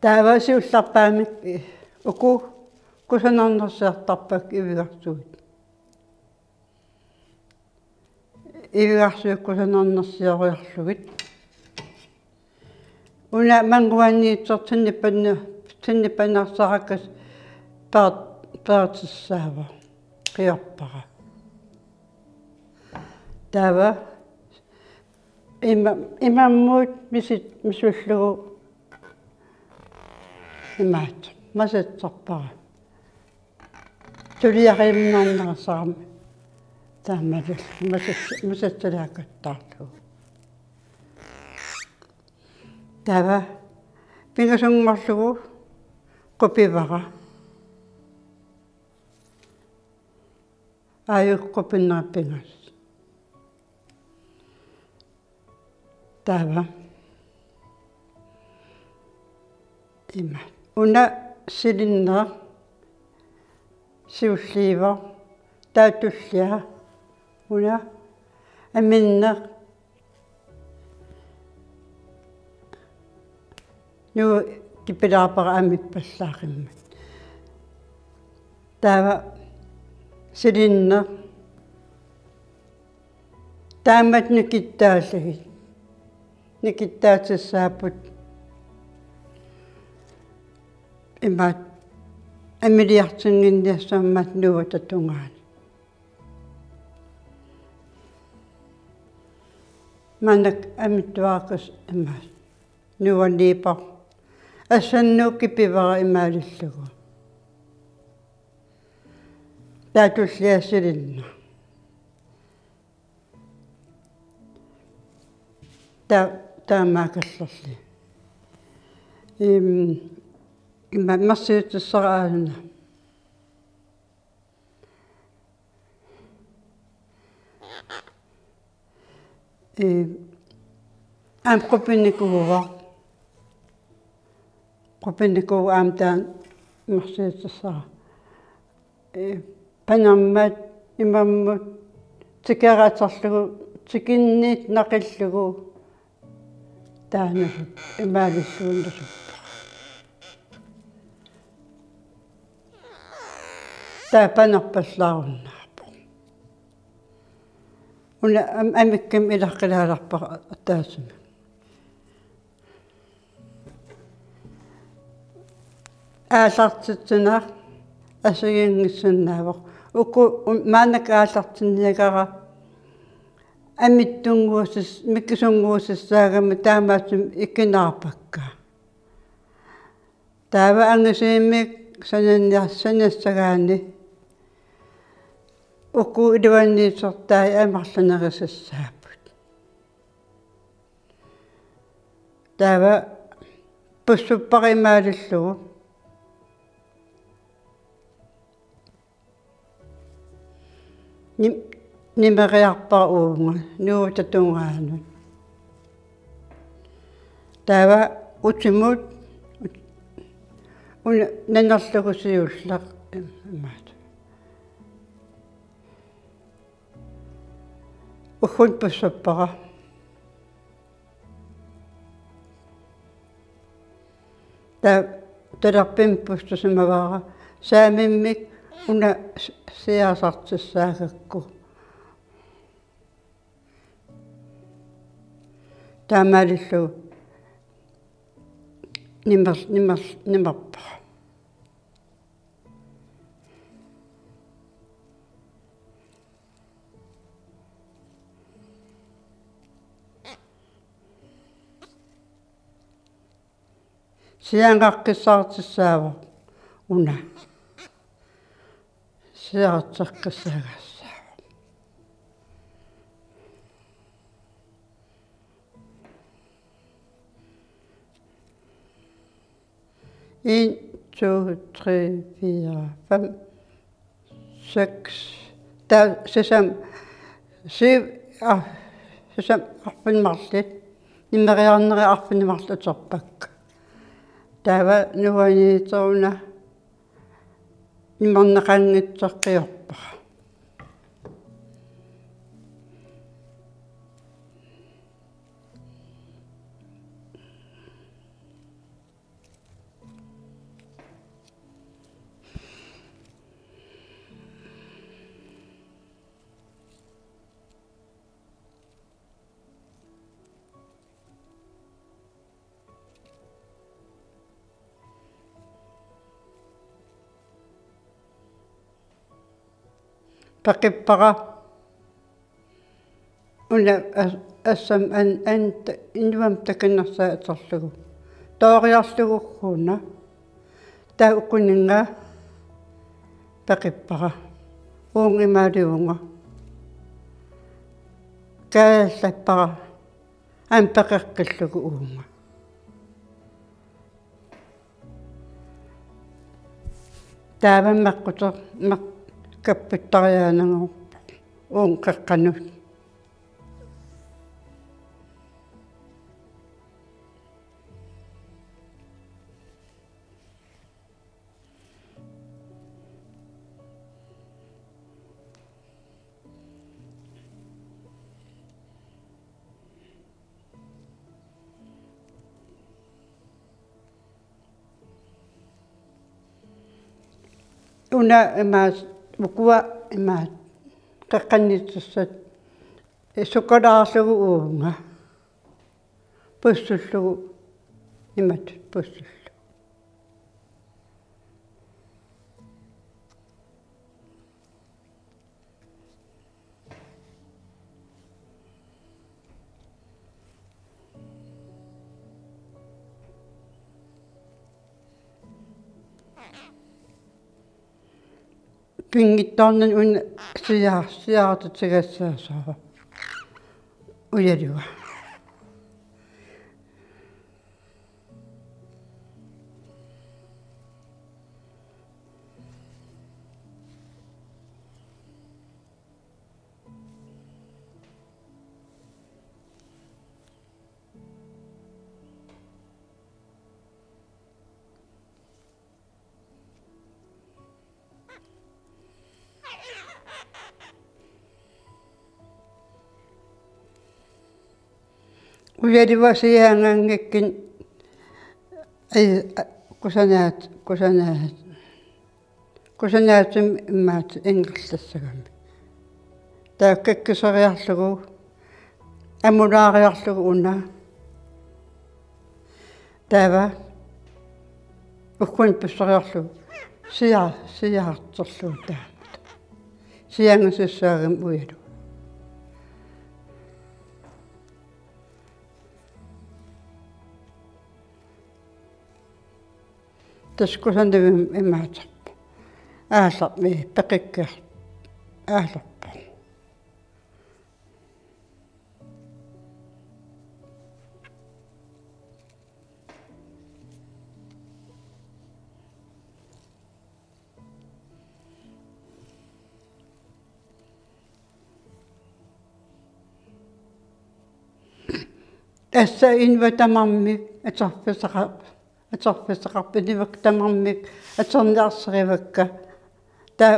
таавасиулларпаамик уку кусанарнерсиартарпак ивигарсуит ивигарсуик кусанарнерсиориарлугит уна мангуанниитсортинниппаннарсараккас таатиссаава қиорпара таава имаммуут мисуллугу имаат масатсарпара тулиаримнаарнерсарами таамалу масатсалааккаттаарлугу таава пингасунгмарлугу qupivara аюққупиннерпингас таава има уна силиннер сиуллиива таатуллиа уна аминнер ну кипилаапара амиппаллаақиммат таава силиннер таамат никиттааллагит никиттаатиссааппут имаат амилиартингинниассаммат нуа татунгаани манак амиттуаақас имаат нуанниипа ассаннуукки пивара имаалиллугу таатуллиассилинна таамаакаллерли имма марсиутиссараалуна qupinnikuvua qupinnikuu aamtaan marsiutiссара панаммат имаммут тикераатерлугу тикинниит нақиллугу таанасут имаалиссууннасуппа таапанерпаллааруннаарпо уна амиккам илаққилааларпа таасуми аалартитсинаа асагингиссаннаавоқ уку маанак аалартинниагара амиттунгуусис миккисунгуусиссаагами таамаатсум иккинаарпакка таава ангасииммик санассагаани уку илуанниисортаи амарлунерисассааппут таава пуссуппаримаалиллугу нимериарпар уунга нуу татунгаанут таава утимут уна нанерлугусиуллақ имаат ухун пуссуппара таларпим пустусимавара саамиммик уна сиасартиссаагакку таамаалиллу нимерпа сиангаққиссаартиссаава уна сиартеққиссаагассаава en 2 3 4 5 6 der sesam arpunmarlit nimmeriarneri arpunmarlutorpak taava nuaniitoruna nimmarnaqaangitseqqiorpara peqippara una assam an innuam takinnersaa atorlugu tooriarlugukkuuna taa ukuninga peqippara uungimaaliunga kaallappara an peqeqqillugu uunga taavan maqqutor maq kapputtariaanangu uun qaqqanut una imaas ukua imaat qaqqannitsussat sukalaarlugu uunga pussullugu imat pussullu pingittornan un siaartutigassaasaa uyaluga uyaluga siaangangikkin ai kusanaat immaat ingillissagammi taakkakkisariarlugu amulaariarlugu una taava ukkuan pussariarlugu siaartorlugu taamat siangassaagam uyalu taskusanavim imaatarpa aallarmi peqikkiar aallarpa assa invatamarmik atorpisaqarpinivak tamarmik atorniarsarivakka taa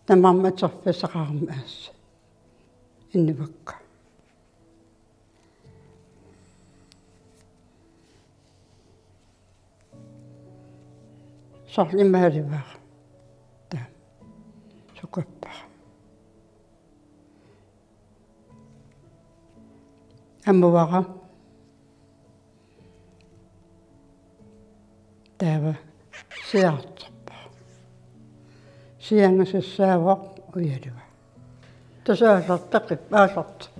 tamarma atorpisaqarma aassa innivakka sorlimaalivaara taa sukappara ammuvaqa taava siartorpa siangassaavoq uyaluga tasaallartaqip aallarta